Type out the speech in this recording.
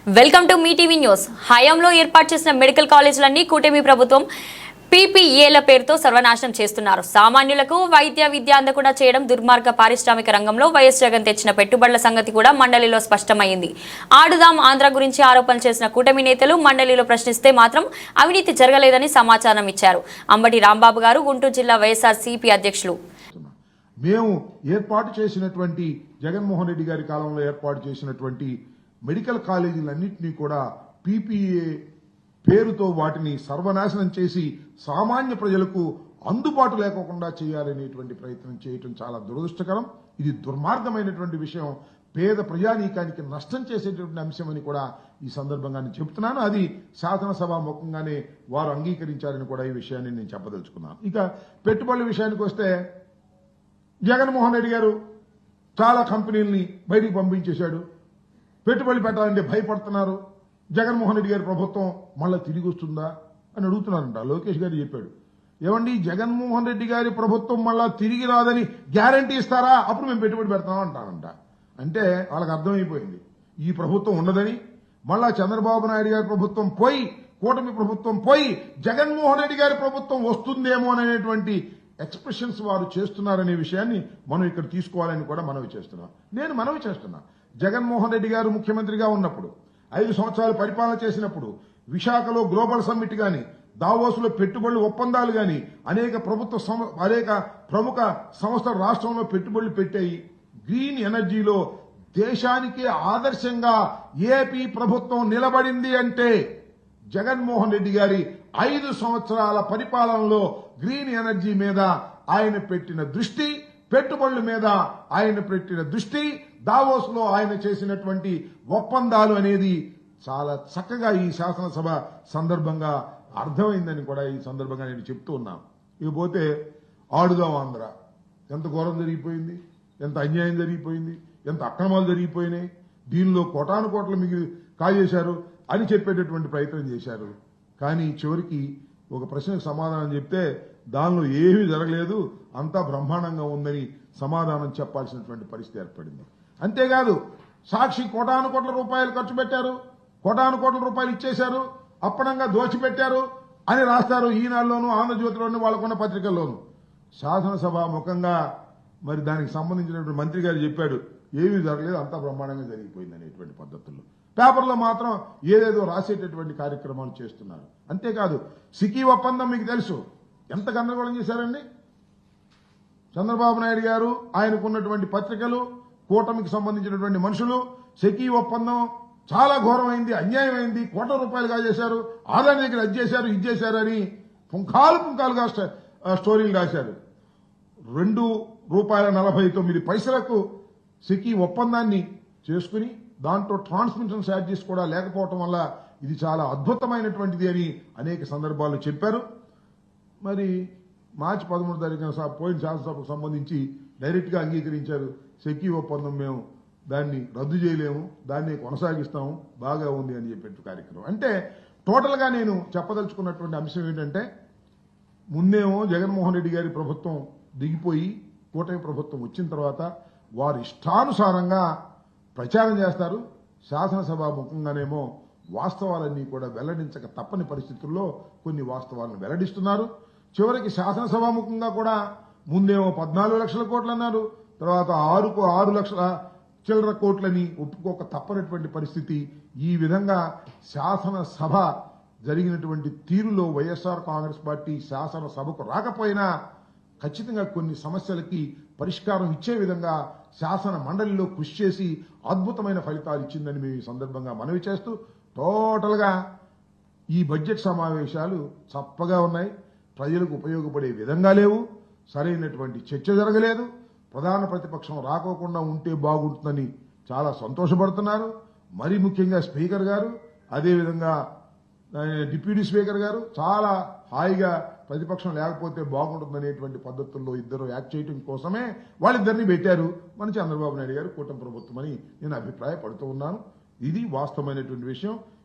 Welcome to me TV news. హయాంలో ఏర్పాటు చేసిన మెడికల్ కాలేజీలన్నీ కూటమి ప్రభుత్వం పీపీఏల పేరుతో సర్వనాశనం చేస్తున్నారు. సామాన్యులకు వైద్య విద్య అందకుండా చేయడం దుర్మార్గ. పారిశ్రామిక రంగంలో వైఎస్ జగన్ తెచ్చిన పెట్టుబడుల సంగతి కూడా మండలిలో స్పష్టమైంది. ఆడుదాం ఆంధ్ర గురించి ఆరోపణలు చేసిన కూటమి నేతలు మండలిలో ప్రశ్నిస్తే మాత్రం అవినీతి జరగలేదని సమాచారం ఇచ్చారు. అంబటి రాంబాబు గారు, గుంటూరు జిల్లా వైఎస్ఆర్సీపీ అధ్యక్షులు. మేము ఏర్పాటు చేసినటువంటి జగన్మోహన్ రెడ్డి గారి కాలంలో ఏర్పాటు చేసినటువంటి మెడికల్ కాలేజీలన్నింటినీ కూడా పీపీఏ పేరుతో వాటిని సర్వనాశనం చేసి సామాన్య ప్రజలకు అందుబాటు లేకుండా చేయాలనేటువంటి ప్రయత్నం చేయటం చాలా దురదృష్టకరం. ఇది దుర్మార్గమైనటువంటి విషయం, పేద ప్రజానీకానికి నష్టం చేసేటువంటి అంశమని కూడా ఈ సందర్భంగా నేను చెబుతున్నాను. అది శాసనసభ ముఖంగానే వారు అంగీకరించారని కూడా ఈ విషయాన్ని నేను చెప్పదలుచుకున్నాను. ఇక పెట్టుబడుల విషయానికి వస్తే జగన్మోహన్ రెడ్డి గారు చాలా కంపెనీలని బయటికి పంపించేశాడు. పెట్టుబడులు పెట్టాలంటే భయపడుతున్నారు. జగన్మోహన్ రెడ్డి గారి ప్రభుత్వం మళ్ళీ తిరిగి వస్తుందా అని అడుగుతున్నారంట. లోకేష్ గారు చెప్పాడు, ఏమండి జగన్మోహన్ రెడ్డి గారి ప్రభుత్వం మళ్ళా తిరిగి రాదని గ్యారంటీ ఇస్తారా, అప్పుడు మేము పెట్టుబడి పెడతాం అంటారంట. అంటే వాళ్ళకి అర్థమైపోయింది ఈ ప్రభుత్వం ఉండదని. మళ్ళా చంద్రబాబు నాయుడు గారి ప్రభుత్వం పోయి, కూటమి ప్రభుత్వం పోయి జగన్మోహన్ రెడ్డి గారి ప్రభుత్వం వస్తుందేమో అనేటువంటి ఎక్స్ప్రెషన్స్ వారు చేస్తున్నారనే విషయాన్ని మనం ఇక్కడ తీసుకోవాలని కూడా మనవి చేస్తున్నాం. నేను మనవి చేస్తున్నా, జగన్మోహన్ రెడ్డి గారు ముఖ్యమంత్రిగా ఉన్నప్పుడు 5 సంవత్సరాలు పరిపాలన చేసినప్పుడు విశాఖలో గ్లోబల్ సమ్మిట్ గాని, దావోసులో పెట్టుబడుల ఒప్పందాలు గాని, అనేక ప్రముఖ సంస్థలు రాష్ట్రంలో పెట్టుబడులు పెట్టాయి. గ్రీన్ ఎనర్జీలో దేశానికే ఆదర్శంగా ఏపీ ప్రభుత్వం నిలబడింది అంటే జగన్మోహన్ రెడ్డి గారి 5 సంవత్సరాల పరిపాలనలో గ్రీన్ ఎనర్జీ మీద ఆయన పెట్టిన దృష్టి, పెట్టుబడుల మీద ఆయన పెట్టిన దృష్టి, దావోస్ లో ఆయన చేసినటువంటి ఒప్పందాలు అనేది చాలా చక్కగా ఈ శాసనసభ సందర్భంగా అర్థమైందని కూడా ఈ సందర్భంగా నేను చెప్తూ ఉన్నాను. ఇకపోతే ఆడుదాం ఆంధ్ర, ఎంత ఘోరం జరిగిపోయింది, ఎంత అన్యాయం జరిగిపోయింది, ఎంత అక్రమాలు జరిగిపోయినాయి, దీనిలో కోటాను కోట్ల మిగిలి కాజేశారు అని చెప్పేటటువంటి ప్రయత్నం చేశారు. కానీ చివరికి ఒక ప్రశ్నకు సమాధానం చెప్తే దానిలో ఏమీ జరగలేదు, అంతా బ్రహ్మాండంగా ఉందని సమాధానం చెప్పాల్సినటువంటి పరిస్థితి ఏర్పడింది. అంతేకాదు సాక్షి కోటాను కోట్ల రూపాయలు ఖర్చు పెట్టారు, కోటాను కోట్ల రూపాయలు ఇచ్చేశారు, అప్పనంగా దోచిపెట్టారు అని రాస్తారు ఈనాడులోను, ఆంధ్రజ్యోతిలోను, వాళ్ళకున్న పత్రికల్లోను. శాసనసభ ముఖంగా మరి దానికి సంబంధించినటువంటి మంత్రి గారు చెప్పాడు, ఏమీ జరగలేదు, అంతా బ్రహ్మాండంగా జరిగిపోయింది అనేటువంటి పద్ధతుల్లో. పేపర్లో మాత్రం ఏదేదో రాసేటటువంటి కార్యక్రమాలు చేస్తున్నారు. అంతేకాదు సికీ ఒప్పందం మీకు తెలుసు, ఎంత గందరగోళం చేశారండి. చంద్రబాబు నాయుడు గారు, ఆయనకున్నటువంటి పత్రికలు, కూటమికి సంబంధించినటువంటి మనుషులు సికీ ఒప్పందం చాలా ఘోరమైంది, అన్యాయమైంది, కోట్ల రూపాయలు కాజేశారు, ఆదాని దగ్గర అది చేశారు ఇది చేశారు అని పుంఖాలుగా స్టోరీలు రాశారు. ₹2.49 సికీ ఒప్పందాన్ని చేసుకుని దాంట్లో ట్రాన్స్మిషన్ ఛార్జెస్ కూడా లేకపోవటం వల్ల ఇది చాలా అద్భుతమైనటువంటిది అని అనేక సందర్భాల్లో చెప్పారు. మరి మార్చి 13 తారీఖున పోయిన శాసనసభకు సంబంధించి డైరెక్ట్ గా అంగీకరించారు, సెకీ ఒప్పందం మేము దాన్ని రద్దు చేయలేము, దాన్ని కొనసాగిస్తాము, బాగా ఉంది అని చెప్పే కార్యక్రమం. అంటే టోటల్ గా నేను చెప్పదలుచుకున్నటువంటి అంశం ఏంటంటే, ముందేమో జగన్మోహన్ రెడ్డి గారి ప్రభుత్వం దిగిపోయి కూటమి ప్రభుత్వం వచ్చిన తర్వాత వారు ఇష్టానుసారంగా ప్రచారం చేస్తారు. శాసనసభ ముఖంగానేమో వాస్తవాలన్నీ కూడా వెల్లడించక తప్పని పరిస్థితుల్లో కొన్ని వాస్తవాలను వెల్లడిస్తున్నారు. చివరికి శాసనసభ ముఖంగా కూడా ముందేమో 14 లక్షల కోట్లు అన్నారు, తర్వాత 6 లక్షల చిల్లర కోట్లని ఒప్పుకోక తప్పనటువంటి పరిస్థితి. ఈ విధంగా శాసనసభ జరిగినటువంటి తీరులో వైఎస్ఆర్ కాంగ్రెస్ పార్టీ శాసనసభకు రాకపోయినా ఖచ్చితంగా కొన్ని సమస్యలకి పరిష్కారం ఇచ్చే విధంగా శాసన మండలిలో కృషి చేసి అద్భుతమైన ఫలితాలు ఇచ్చిందని మేము ఈ సందర్భంగా మనవి చేస్తూ, టోటల్ గా ఈ బడ్జెట్ సమావేశాలు చప్పగా ఉన్నాయి, ప్రజలకు ఉపయోగపడే విధంగా లేవు, సరైనటువంటి చర్చ జరగలేదు. ప్రధాన ప్రతిపక్షం రాకోకుండా ఉంటే బాగుంటుందని చాలా సంతోషపడుతున్నారు. మరి ముఖ్యంగా స్పీకర్ గారు, అదేవిధంగా డిప్యూటీ స్పీకర్ గారు చాలా హాయిగా ప్రతిపక్షం లేకపోతే బాగుంటుందనేటువంటి పద్ధతుల్లో ఇద్దరు యాక్ట్ చేయడం కోసమే వాళ్ళిద్దరిని పెట్టారు మన చంద్రబాబు నాయుడు గారు, కూటమి ప్రభుత్వం అని నేను అభిప్రాయపడుతూ ఉన్నాను. ఇది వాస్తవమైనటువంటి విషయం.